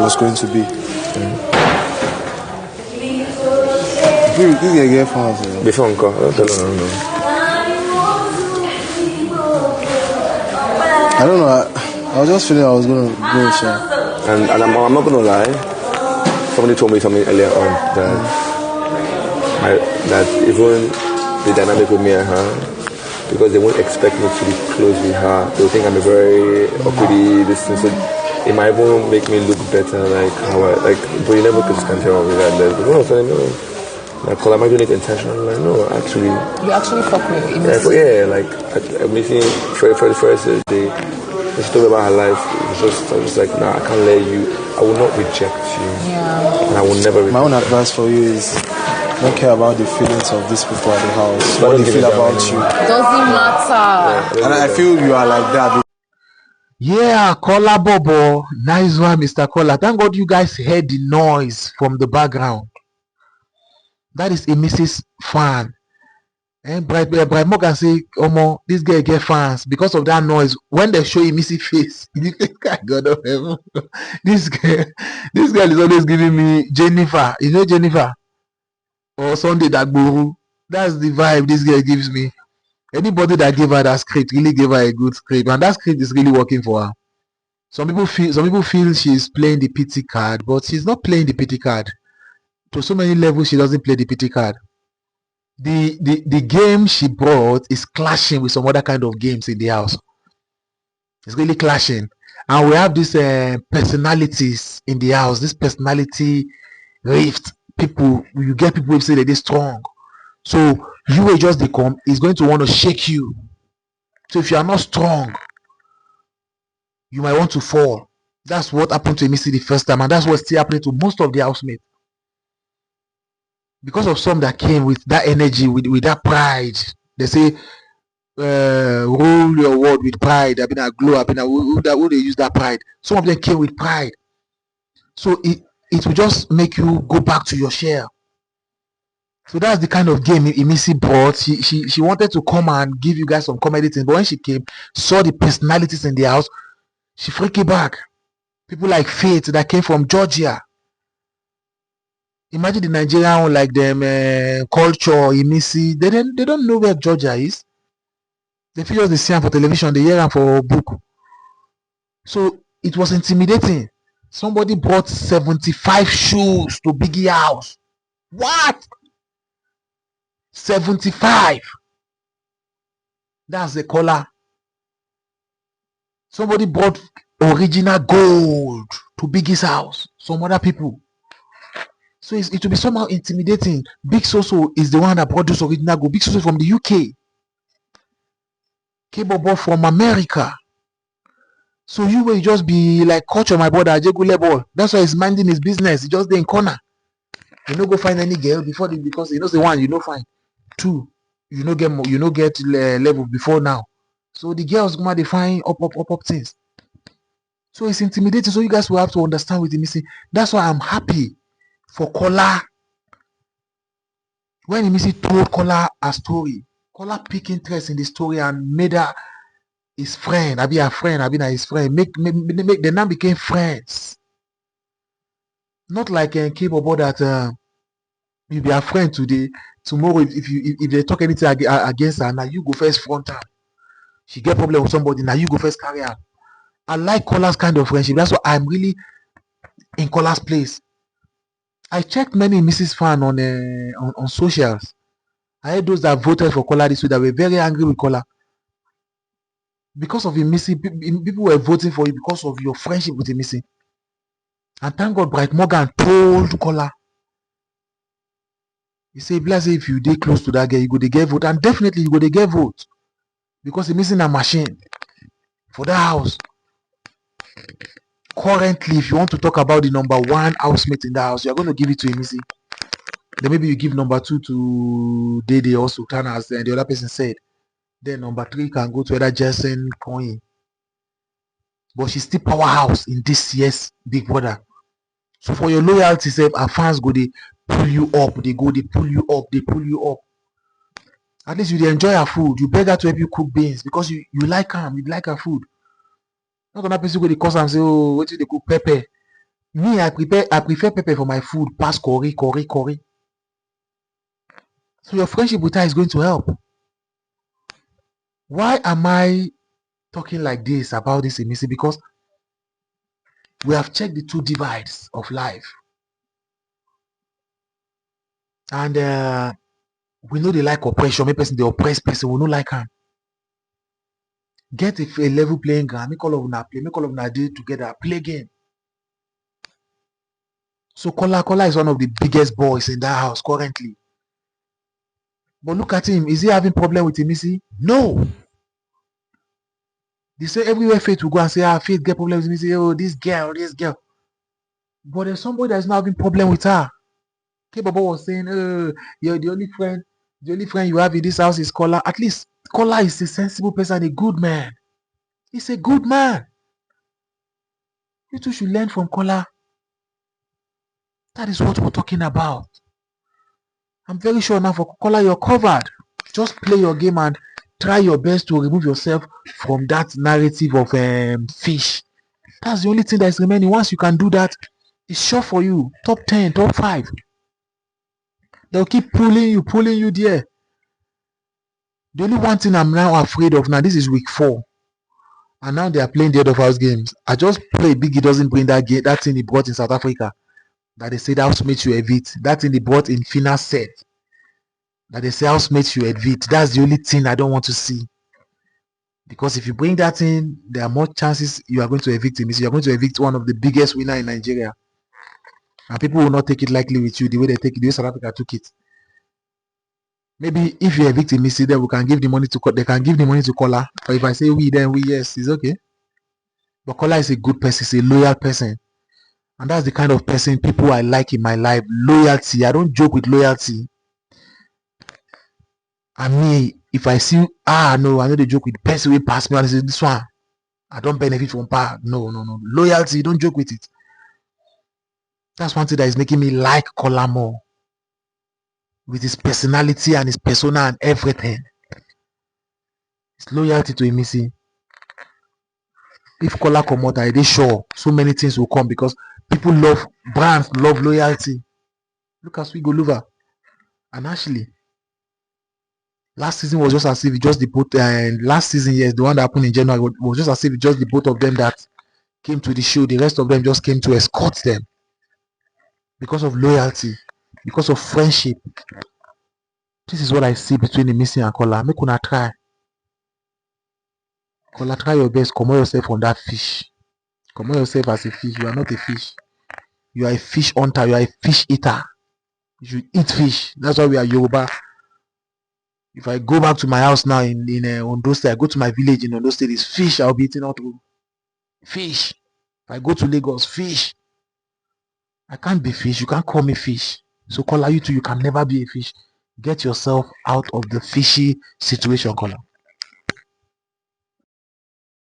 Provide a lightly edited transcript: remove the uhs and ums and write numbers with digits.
was going to be. This guy get fans. Before Uncle, I don't know. I was just feeling I was going to go. So. And I'm not going to lie. Somebody told me something earlier on that even the dynamic with me and her, because they won't expect me to be close with her, they'll think I'm a very awkward this thing. So it might even make me look better, like how but you never can tell regardless. But when I was telling me, like, Kola, am I doing it intentionally? Like, no, actually. You actually fuck with Imisi? Yeah, like, Imisi, for the first day, she told me about her life. I was just like, nah, I can't let you. I will not reject you. Yeah. And I will never reject you. My own advice for you is don't care about the feelings of these people at the house. What they feel about you. Doesn't matter. And I feel you are like that. Yeah, Kola Bobo. Nice one, Mr. Kola. Thank God you guys heard the noise from the background. That is Imisi's fan. And Bright Morgan say, Omo, this guy get fans because of that noise. When they show Imisi face, you think, God of heaven. This girl is always giving me Jennifer. You know Jennifer? Or Sunday Dagburu. That's the vibe this girl gives me. Anybody that gave her that script really gave her a good script, and that script is really working for her. Some people feel she's playing the pity card, but she's not playing the pity card. To so many levels, she doesn't play the pity card. The game she brought is clashing with some other kind of games in the house. It's really clashing, and we have these personalities in the house. This personality rift. People, you get people who say that they're strong. So you will just become is going to want to shake you. So if you are not strong, you might want to fall. That's what happened to Imisi the first time, and that's what's still happening to most of the housemates. Because of some that came with that energy, with that pride. They say, rule your word with pride. I've been a glow up, who they use that pride. Some of them came with pride. So it will just make you go back to your share. So that's the kind of game Imisi brought. She wanted to come and give you guys some comedy things, but when she came, saw the personalities in the house, she freaked it back. People like Faith that came from Georgia. Imagine the Nigerian like them culture, Imisi. They don't know where Georgia is. They feel they see them for television, they hear them for a book. So it was intimidating. Somebody brought 75 shoes to Biggie house. What? 75. That's the Kola. Somebody brought original gold to Biggie's house. Some other people. So it will be somehow intimidating. Big Soso is the one that brought this original gold. Big Soso from the UK. K-Bobo from America. So you will just be like culture, my brother, Jegule ball. That's why he's minding his business. He just in corner. You no go find any girl before because he knows the one you know find. Two, you know get level before now. So the girls come out, they find up things. So it's intimidating. So you guys will have to understand with Imisi. That's why I'm happy for Kola. When Imisi told Kola a story, Kola picked interest in the story and made her his friend. I be a friend. I be his friend. Make they now became friends. Not like K-Bobo that you be a friend today. Tomorrow, if they talk anything against her, now you go first front her. She get problem with somebody, now you go first carry her. I like Kola's kind of friendship. That's why I'm really in Kola's place. I checked many Mrs. fan on socials. I had those that voted for Kola this week that were very angry with Kola. Because of Imisi, people were voting for you because of your friendship with Imisi. And thank God Bright Morgan told Kola. He said, if you dey close to that girl, you go to get vote. And definitely you go to get vote. Because he's missing a machine for that house. Currently, if you want to talk about the number one housemate in the house, you're going to give it to Imisi. Then maybe you give number two to Dede or Sultan, as the other person said. Then number three can go to either Jason Coin. But she's still powerhouse in this year's Big Brother. So for your loyalty, our fans go, they pull you up. They pull you up. They pull you up. At least you enjoy her food. You beg her to help you cook beans because you like her. You like her food. Not gonna person go the cause and say, oh, what do they cook pepper? Me, I prefer pepper for my food past curry. So your friendship with her is going to help. Why am I talking like this about this Imisi? Because we have checked the two divides of life. And we know they like oppression. Maybe person, the oppressed person, we no like him. Get a level playing ground. Make all of them play. Make all of them do it together. Play game. So Kola is one of the biggest boys in that house currently. But look at him. Is he having problem with Imisi? No. They say everywhere Faith will go and say, Faith get problem with Imisi. Oh, this girl. But there's somebody that's not having problem with her. K-Baba was saying, you're the only friend you have in this house is Kola. At least Kola is a sensible person, a good man. He's a good man. You two should learn from Kola. That is what we're talking about. I'm very sure now for Kola, you're covered. Just play your game and try your best to remove yourself from that narrative of fish. That's the only thing that is remaining. Once you can do that, it's sure for you. Top 10, top 5. They'll keep pulling you there. The only one thing I'm now afraid of now, this is week 4. And now they are playing the other house games. I just pray Biggie doesn't bring that thing he brought in South Africa. That they said housemate you evict. That thing they brought in Fina set. That they say housemate you evict. That's the only thing I don't want to see. Because if you bring that in, there are more chances you are going to evict him. You are going to evict one of the biggest winners in Nigeria. And people will not take it lightly with you the way the way South Africa took it. Maybe if you evict Imisi, then we can give the money to they can give the money to Kola. Or if I say we, then we, yes, it's okay. But Kola is a good person, he's a loyal person. And that's the kind of person people I like in my life. Loyalty. I don't joke with loyalty. And me, if I see, no, I know they joke with the person who pass me and say, this one, I don't benefit from power. No. Loyalty, don't joke with it. That's one thing that is making me like Kola more. With his personality and his persona and everything. His loyalty to Imisi. If Kola come out, I dey sure so many things will come because people love brands, love loyalty. Look at Sweet Goluva and Ashley. Last season was just as if just the both and last season, yes, the one that happened in January was just as if just the both of them that came to the show. The rest of them just came to escort them because of loyalty, because of friendship. This is what I see between Imisi and Kola. Make una try. Kola, try your best. Come on yourself from that fish. Come on yourself as a fish. You are not a fish. You are a fish hunter. You are a fish eater. You should eat fish. That's why we are Yoruba. If I go back to my house now in Ondo State, I go to my village in Ondo State, it's fish I'll be eating all through. Fish. If I go to Lagos, fish. I can't be fish. You can't call me fish. So Kola, you too, you can never be a fish. Get yourself out of the fishy situation, Kola.